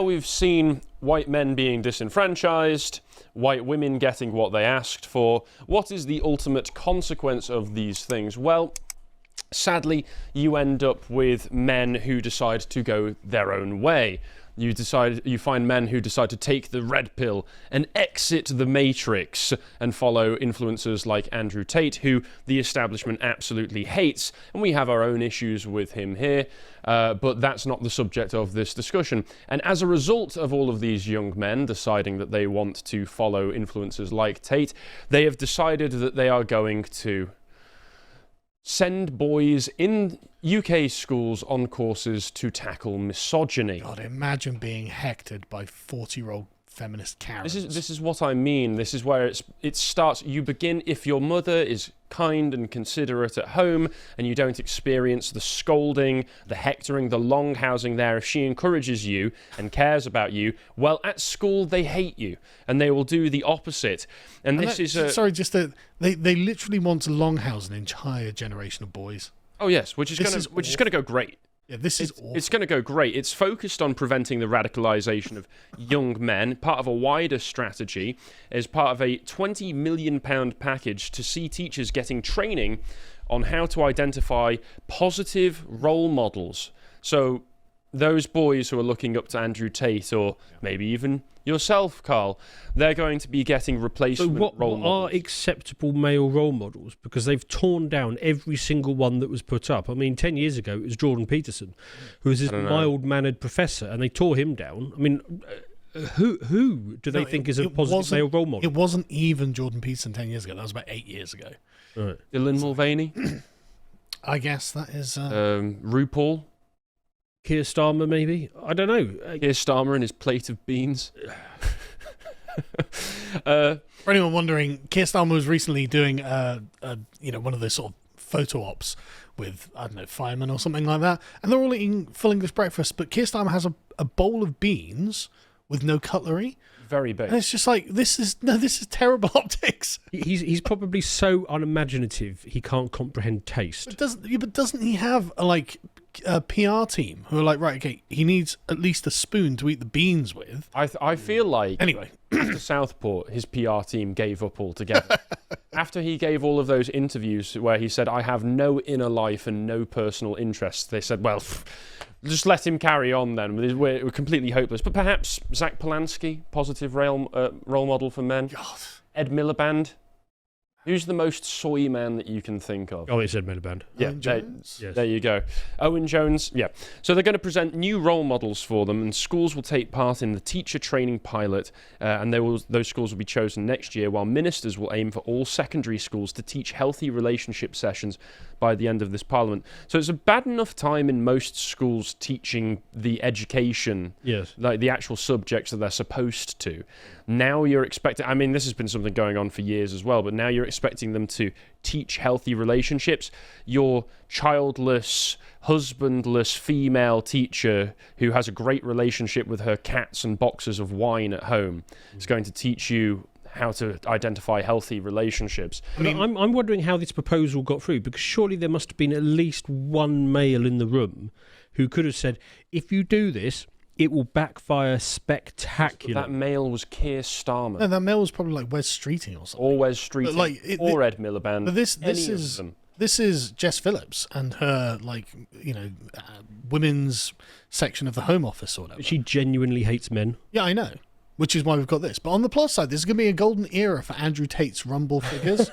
we've seen white men being disenfranchised, white women getting what they asked for, what is the ultimate consequence of these things? Well, sadly, you end up with men who decide to go their own way. You find men who decide to take the red pill and exit the matrix and follow influencers like Andrew Tate, who the establishment absolutely hates, and we have our own issues with him here, but that's not the subject of this discussion. And as a result of all of these young men deciding that they want to follow influencers like Tate, they have decided that they are going to send boys in UK schools on courses to tackle misogyny. God, imagine being hectored by 40-year-old feminist Karens. This is what I mean. This is where it starts. You begin, if your mother is kind and considerate at home and you don't experience the scolding, the hectoring, the long housing there, if she encourages you and cares about you, well, at school they hate you and they will do the opposite. And this is they literally want to longhouse an entire generation of boys. Oh yes, which is going to go great. Yeah, this is awful. It's going to go great. It's focused on preventing the radicalisation of young men, part of a wider strategy, as part of a £20 million package to see teachers getting training on how to identify positive role models. So those boys who are looking up to Andrew Tate, or maybe even yourself, Carl, they're going to be getting replacement role models. What are acceptable male role models? Because they've torn down every single one that was put up. I mean, 10 years ago, it was Jordan Peterson, who was this mild-mannered professor, and they tore him down. I mean, who do they think is a positive male role model? It wasn't even Jordan Peterson 10 years ago. That was about 8 years ago. Right. Dylan Mulvaney? I guess that is... RuPaul? Keir Starmer, maybe? I don't know. Keir Starmer and his plate of beans. For anyone wondering, Keir Starmer was recently doing one of those sort of photo ops with, I don't know, firemen or something like that, and they're all eating full English breakfast, but Keir Starmer has a bowl of beans with no cutlery. Very big. And it's just like, this is terrible optics. He's probably so unimaginative he can't comprehend taste. But doesn't he have a PR team who are like, right, okay, he needs at least a spoon to eat the beans with? I feel like anyway, after Southport, his PR team gave up altogether. After he gave all of those interviews where he said, I have no inner life and no personal interests, they said, well, just let him carry on then. We're completely hopeless. But perhaps Zach Polanski, positive role model for men. God. Ed Miliband. Who's the most soy man that you can think of? Oh, it's Ed Miliband. Yeah, Jones? Yes. There you go. Owen Jones, yeah. So they're going to present new role models for them, and schools will take part in the teacher training pilot, and those schools will be chosen next year, while ministers will aim for all secondary schools to teach healthy relationship sessions by the end of this parliament. So it's a bad enough time in most schools teaching the education, yes, like the actual subjects that they're supposed to. Now you're expecting, I mean, this has been something going on for years as well, but now you're expecting them to teach healthy relationships. Your childless, husbandless female teacher who has a great relationship with her cats and boxes of wine at home is going to teach you how to identify healthy relationships. I mean, I'm wondering how this proposal got through, because surely there must have been at least one male in the room who could have said, if you do this, it will backfire spectacular. That male was Keir Starmer. No, that male was probably like Wes Streeting or something. Or Wes Streeting, or Ed Miliband. But this is Jess Phillips and her women's section of the Home Office or whatever. She genuinely hates men. Yeah, I know. Which is why we've got this. But on the plus side, this is going to be a golden era for Andrew Tate's Rumble figures.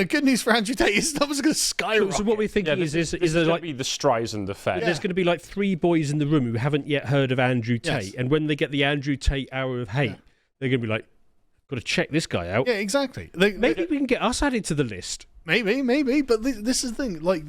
Good news for Andrew Tate. His numbers are going to skyrocket. So what we're thinking is there going like to be the Streisand effect. Yeah. There's going to be like 3 boys in the room who haven't yet heard of Andrew Tate, yes. And when they get the Andrew Tate hour of hate, they're going to be like, got to check this guy out. Yeah, exactly. Maybe we can get us added to the list. Maybe. But this is the thing. Like,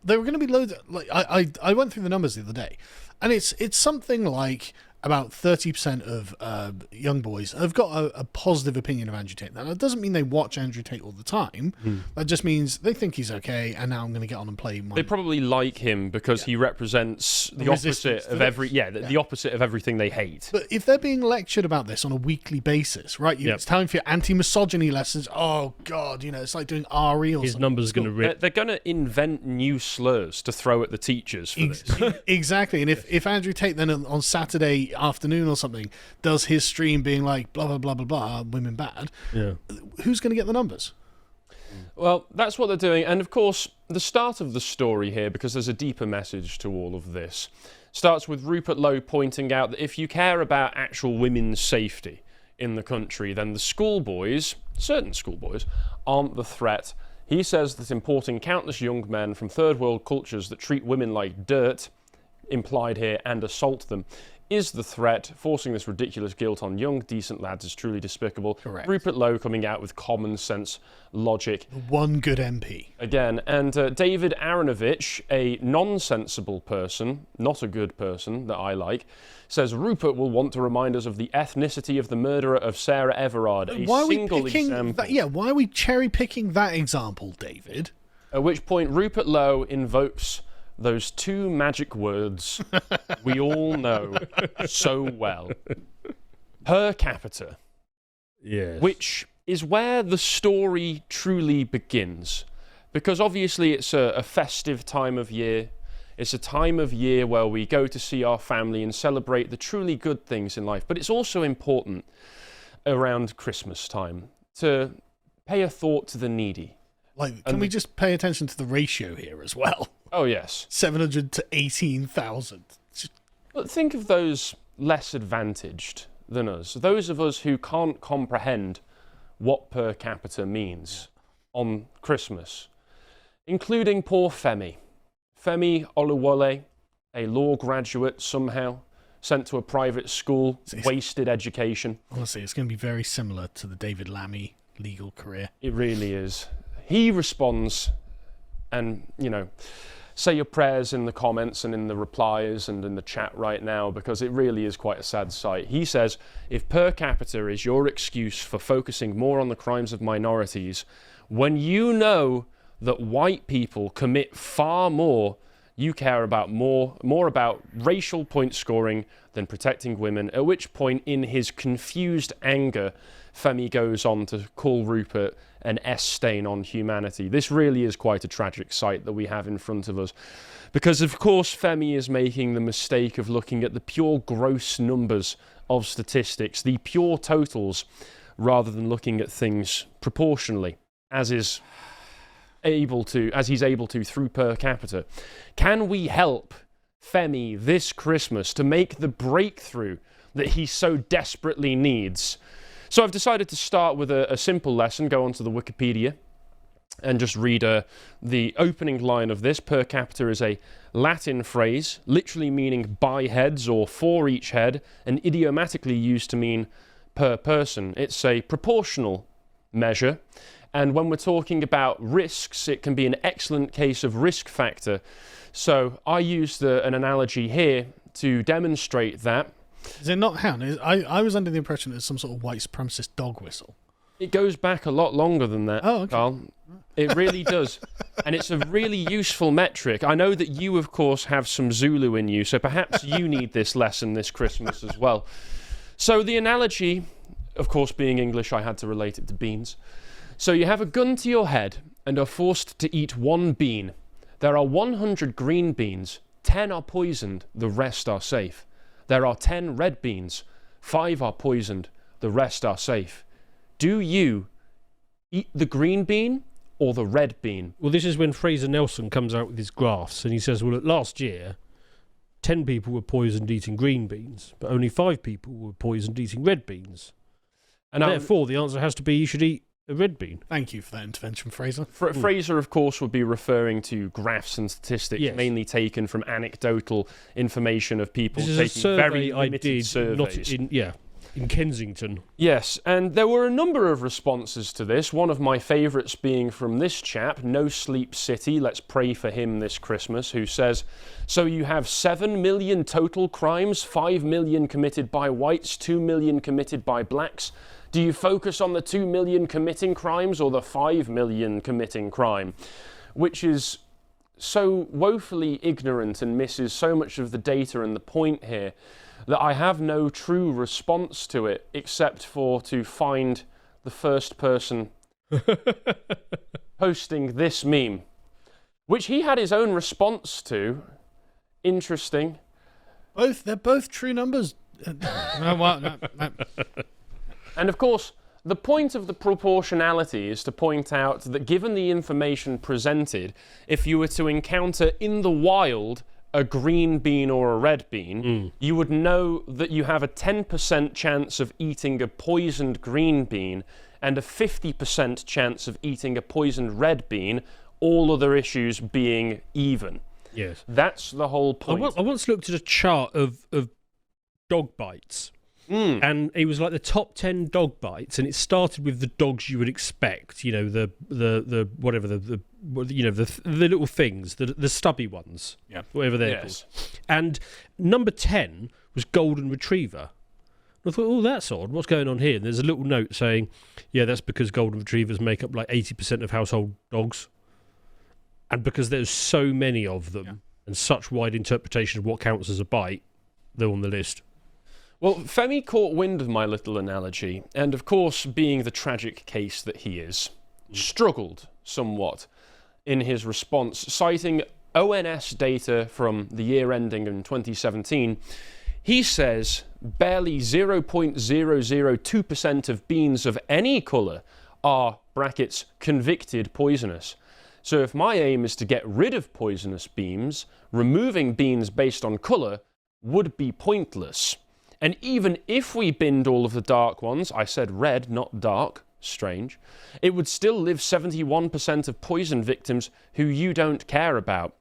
there were going to be loads. I went through the numbers the other day. And it's something like about 30% of young boys have got a positive opinion of Andrew Tate. Now, that doesn't mean they watch Andrew Tate all the time. That just means they think he's okay, and now I'm going to get on and play. They probably like him because he represents the opposite of the opposite of everything they hate. But if they're being lectured about this on a weekly basis, right? It's time for your anti-misogyny lessons. Oh God, it's like doing RE or his something. number's going to rip. They're going to invent new slurs to throw at the teachers for this. Exactly. And if Andrew Tate then on Saturday afternoon or something does his stream being like blah blah blah blah blah, women bad, who's going to get the numbers? Well, that's what they're doing. And of course, the start of the story here, because there's a deeper message to all of this, starts with Rupert Lowe pointing out that if you care about actual women's safety in the country, then the schoolboys, certain schoolboys, aren't the threat. He says that importing countless young men from third world cultures that treat women like dirt, implied here, and assault them, is the threat. Forcing this ridiculous guilt on young, decent lads is truly despicable. Correct. Rupert Lowe coming out with common sense logic. One good MP. Again, and David Aronovich, a nonsensible person, not a good person that I like, says Rupert will want to remind us of the ethnicity of the murderer of Sarah Everard. Why are we picking example. why are we cherry picking that example, David? At which point Rupert Lowe invokes those two magic words we all know so well. Per capita. Yes. Which is where the story truly begins. Because obviously it's a festive time of year. It's a time of year where we go to see our family and celebrate the truly good things in life. But it's also important around Christmas time to pay a thought to the needy. Can we just pay attention to the ratio here as well? Oh, yes. 700 to 18,000. But think of those less advantaged than us. Those of us who can't comprehend what per capita means on Christmas. Including poor Femi. Femi Oluwole, a law graduate somehow, sent to a private school, wasted education. Honestly, it's going to be very similar to the David Lammy legal career. It really is. He responds, and, say your prayers in the comments and in the replies and in the chat right now, because it really is quite a sad sight. He says, if per capita is your excuse for focusing more on the crimes of minorities, when you know that white people commit far more, you care about more about racial point scoring than protecting women, at which point in his confused anger, Femi goes on to call Rupert an S stain on humanity. This really is quite a tragic sight that we have in front of us. Because, of course, Femi is making the mistake of looking at the pure gross numbers of statistics, the pure totals, rather than looking at things proportionally, as he's able to through per capita. Can we help Femi this Christmas to make the breakthrough that he so desperately needs? So I've decided to start with a simple lesson, go onto the Wikipedia and just read the opening line of this. Per capita is a Latin phrase, literally meaning by heads or for each head, and idiomatically used to mean per person. It's a proportional measure, and when we're talking about risks, it can be an excellent case of risk factor. So I used an analogy here to demonstrate that. Is it not hound? I was under the impression it's some sort of white supremacist dog whistle. It goes back a lot longer than that, Carl. It really does. And it's a really useful metric. I know that you, of course, have some Zulu in you, so perhaps you need this lesson this Christmas as well. So the analogy, of course, being English, I had to relate it to beans. So you have a gun to your head and are forced to eat one bean. There are 100 green beans. 10 are poisoned. The rest are safe. There are 10 red beans. 5 are poisoned. The rest are safe. Do you eat the green bean or the red bean? Well, this is when Fraser Nelson comes out with his graphs and he says, well, last year, 10 people were poisoned eating green beans, but only 5 people were poisoned eating red beans. And therefore, the answer has to be you should eat a red bean. Thank you for that intervention, Fraser. Fraser, of course, would be referring to graphs and statistics, mainly taken from anecdotal information of people taking very limited surveys. In Kensington. Yes, and there were a number of responses to this, one of my favourites being from this chap, No Sleep City, let's pray for him this Christmas, who says, so you have 7 million total crimes, 5 million committed by whites, 2 million committed by blacks. Do you focus on the 2 million committing crimes or the 5 million committing crime? Which is so woefully ignorant and misses so much of the data and the point here that I have no true response to it except for to find the first person posting this meme, which he had his own response to. Interesting. They're both true numbers. No. And of course, the point of the proportionality is to point out that given the information presented, if you were to encounter in the wild a green bean or a red bean, you would know that you have a 10% chance of eating a poisoned green bean and a 50% chance of eating a poisoned red bean, all other issues being even. Yes. That's the whole point. I once looked at a chart of dog bites. And it was like the top 10 dog bites, and it started with the dogs you would expect, you know, the little things, the stubby ones, whatever they're called. And number 10 was golden retriever. And I thought, oh, that's odd. What's going on here? And there's a little note saying, yeah, that's because golden retrievers make up like 80% of household dogs, and because there's so many of them and such wide interpretation of what counts as a bite, they're on the list. Well, Femi caught wind of my little analogy, and of course, being the tragic case that he is, struggled somewhat in his response, citing ONS data from the year ending in 2017. He says barely 0.002% of beans of any colour are, brackets, convicted poisonous. So if my aim is to get rid of poisonous beans, removing beans based on colour would be pointless. And even if we binned all of the dark ones, I said red, not dark, strange, it would still leave 71% of poison victims who you don't care about.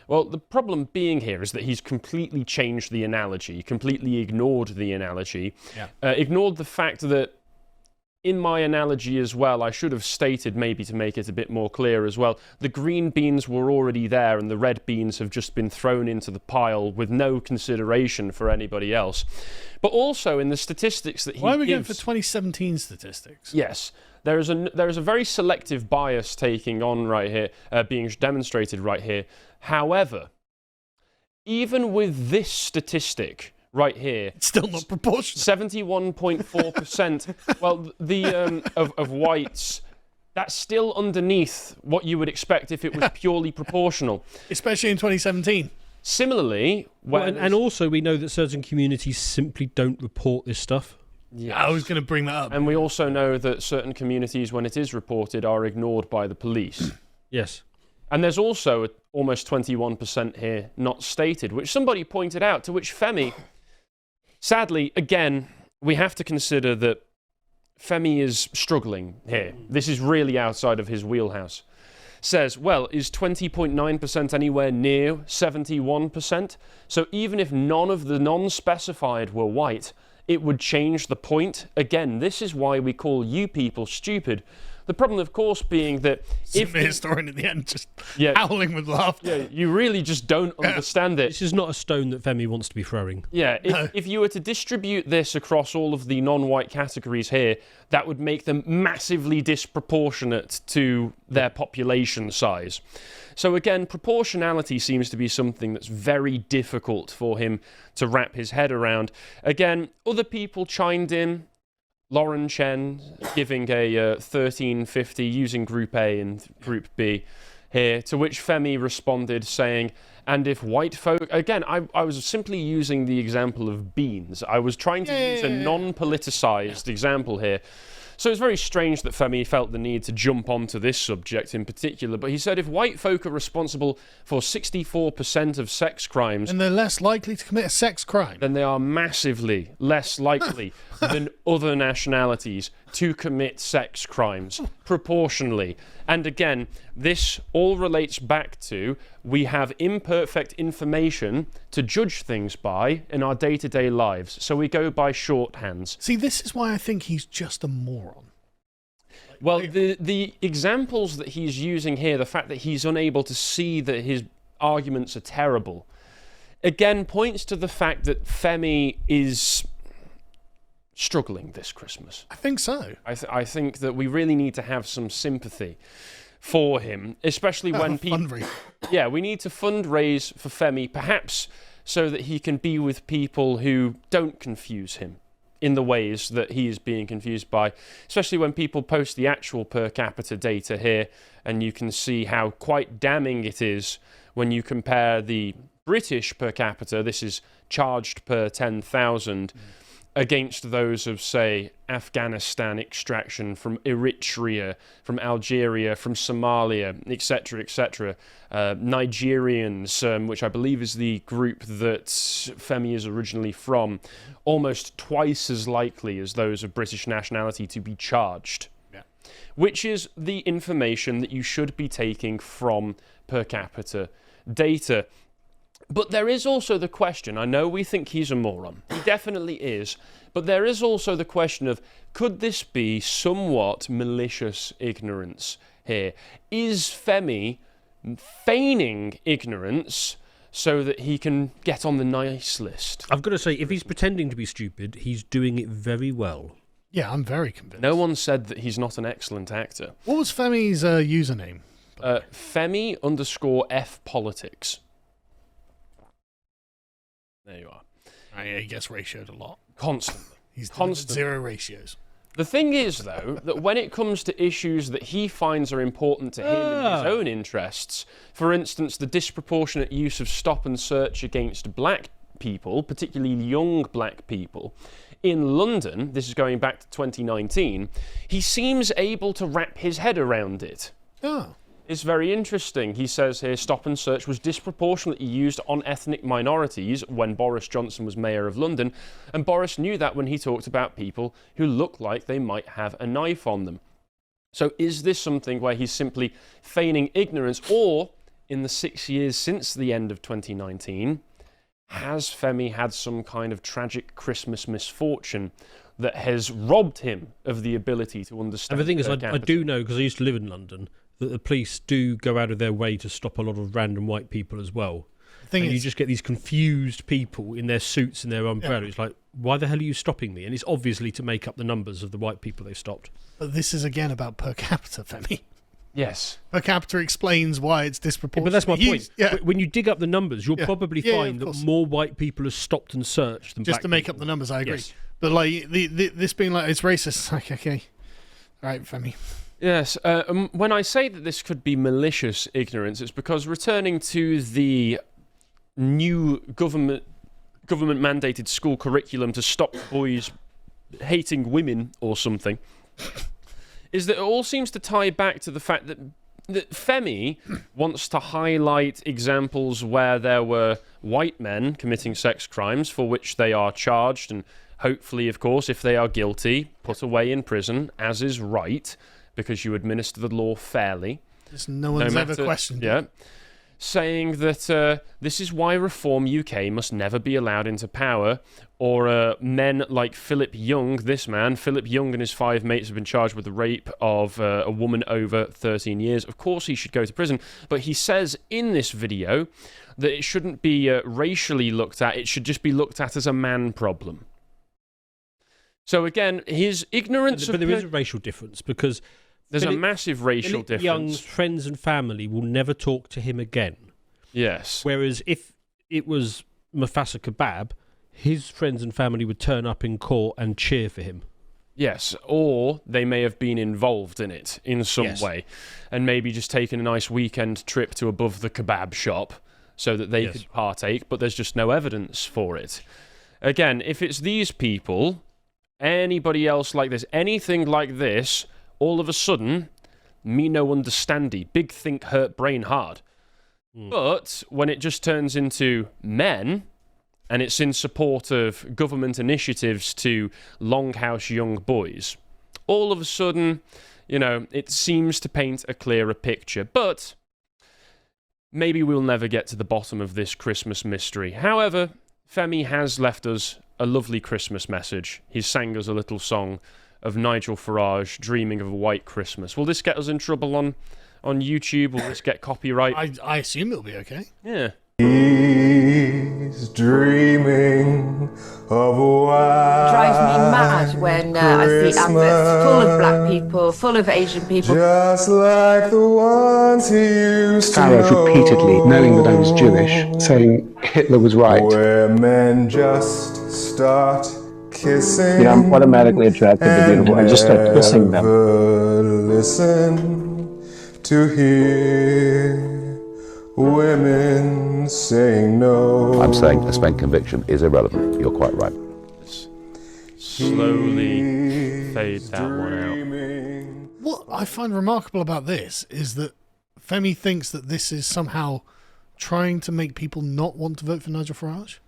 Well, the problem being here is that he's completely changed the analogy, completely ignored the analogy, ignored the fact that in my analogy as well, I should have stated, maybe to make it a bit more clear as well, the green beans were already there and the red beans have just been thrown into the pile with no consideration for anybody else. But also in the statistics that he gives... Why are we going for 2017 statistics? Yes. There is a very selective bias taking on right here, being demonstrated right here. However, even with this statistic... right here. It's still not proportional. 71.4%. Well, the of whites, that's still underneath what you would expect if it was purely proportional. Especially in 2017. Similarly, and also we know that certain communities simply don't report this stuff. Yes. I was going to bring that up. And we also know that certain communities, when it is reported, are ignored by the police. Yes. And there's also almost 21% here not stated, which somebody pointed out, to which Femi... Sadly, again, we have to consider that Femi is struggling here. This is really outside of his wheelhouse. Says, well, is 20.9% anywhere near 71%? So even if none of the non-specified were white, it would change the point. Again, this is why we call you people stupid. The problem, of course, being that if the historian at the end just howling with laughter. Yeah, you really just don't understand it. This is not a stone that Femi wants to be throwing. Yeah, if you were to distribute this across all of the non-white categories here, that would make them massively disproportionate to their population size. So again, proportionality seems to be something that's very difficult for him to wrap his head around. Again, other people chimed in. Lauren Chen giving a 1350 using Group A and Group B here, to which Femi responded saying, and if white folk... Again, I was simply using the example of beans. I was trying to use a non-politicised example here. So it's very strange that Femi felt the need to jump onto this subject in particular, but he said if white folk are responsible for 64% of sex crimes... And they're less likely to commit a sex crime. Then they are massively less likely than other nationalities to commit sex crimes proportionally. And again, this all relates back to we have imperfect information to judge things by in our day-to-day lives. So we go by shorthands. See, this is why I think he's just a moron. Well, the examples that he's using here, the fact that he's unable to see that his arguments are terrible, again points to the fact that Femi is struggling this Christmas. I think so. I think that we really need to have some sympathy for him, especially when people... Yeah, we need to fundraise for Femi, perhaps so that he can be with people who don't confuse him in the ways that he is being confused by, especially when people post the actual per capita data here, and you can see how quite damning it is when you compare the British per capita, this is charged per 10,000, against those of, say, Afghanistan extraction, from Eritrea, from Algeria, from Somalia, etc., etc. Nigerians, which I believe is the group that Femi is originally from, almost twice as likely as those of British nationality to be charged. Yeah. Which is the information that you should be taking from per capita data. But there is also the question, I know we think he's a moron, he definitely is, but there is also the question of, could this be somewhat malicious ignorance here? Is Femi feigning ignorance so that he can get on the nice list? I've got to say, if he's pretending to be stupid, he's doing it very well. Yeah, I'm very convinced. No one said that he's not an excellent actor. What was Femi's username? Femi_F_politics. There you are. Yeah, he gets ratioed a lot. Constantly. He's constantly. 0 ratios. The thing is, though, that when it comes to issues that he finds are important to him in his own interests, for instance, the disproportionate use of stop and search against black people, particularly young black people, in London, this is going back to 2019, he seems able to wrap his head around it. Oh. It's very interesting. He says here, stop and search was disproportionately used on ethnic minorities when Boris Johnson was Mayor of London, and Boris knew that when he talked about people who look like they might have a knife on them. So is this something where he's simply feigning ignorance, or in the 6 years since the end of 2019, has Femi had some kind of tragic Christmas misfortune that has robbed him of the ability to understand? And the thing is, I do know, because I used to live in London, that the police do go out of their way to stop a lot of random white people as well. And you just get these confused people in their suits and their umbrella. Yeah. It's like, why the hell are you stopping me? And it's obviously to make up the numbers of the white people they've stopped. But this is again about per capita, Femi. Yes. Per capita explains why it's disproportionate. But that's my point. Yeah. When you dig up the numbers, you'll probably find that more white people are stopped and searched than just black to make people. up the numbers, I agree. Yes. But like this being like, it's racist, like, okay. All right, Femi. Yes, when I say that this could be malicious ignorance, it's because returning to the new government-mandated school curriculum to stop boys hating women or something, is that it all seems to tie back to the fact that Femi wants to highlight examples where there were white men committing sex crimes for which they are charged and hopefully, of course, if they are guilty, put away in prison, as is right, because you administer the law fairly. No one's ever questioned it. Saying that this is why Reform UK must never be allowed into power, or men like Philip Young, Philip Young and his 5 mates have been charged with the rape of a woman over 13 years. Of course he should go to prison, but he says in this video that it shouldn't be racially looked at, it should just be looked at as a man problem. So again, his ignorance but there is a racial difference, because there's a massive racial difference. Young's friends and family will never talk to him again. Yes. Whereas if it was Mufasa Kebab, his friends and family would turn up in court and cheer for him. Yes, or they may have been involved in it in some way, and maybe just taken a nice weekend trip to above the kebab shop so that they could partake, but there's just no evidence for it. Again, if it's these people, anybody else like this, anything like this, all of a sudden, me no understandy, big think hurt brain hard. But when it just turns into men, and it's in support of government initiatives to longhouse young boys, all of a sudden, you know, it seems to paint a clearer picture. But maybe we'll never get to the bottom of this Christmas mystery. However, Femi has left us a lovely Christmas message. He sang us a little song of Nigel Farage dreaming of a white Christmas. Will this get us in trouble on YouTube? Will this get copyright? I assume it'll be okay. Yeah. He's dreaming of a white Drives me mad when I see adverts full of black people, full of Asian people. just like the ones he used to Farage know, repeatedly, knowing that I was Jewish, saying Hitler was right. where men just start kissing. You know, I'm automatically attracted to beautiful. I just start kissing them. Never listen to hear women saying no. I'm saying a spank conviction is irrelevant. You're quite right. Slowly fade that one out. What I find remarkable about this is that Femi thinks that this is somehow trying to make people not want to vote for Nigel Farage.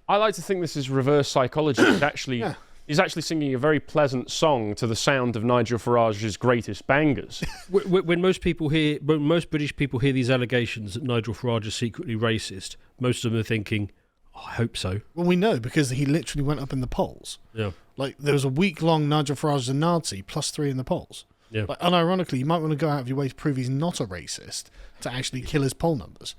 I like to think this is reverse psychology. He's actually singing a very pleasant song to the sound of Nigel Farage's greatest bangers. When most British people hear these allegations that Nigel Farage is secretly racist, most of them are thinking, oh, I hope so. Well, we know because he literally went up in the polls. Yeah. Like, there was a week-long Nigel Farage is a Nazi, +3 in the polls. Yeah. Like, unironically, you might want to go out of your way to prove he's not a racist to actually kill his poll numbers.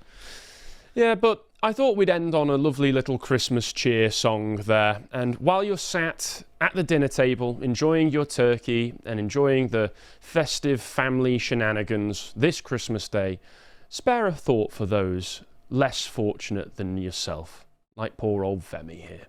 Yeah, but I thought we'd end on a lovely little Christmas cheer song there. And while you're sat at the dinner table, enjoying your turkey and enjoying the festive family shenanigans this Christmas Day, spare a thought for those less fortunate than yourself, like poor old Femi here.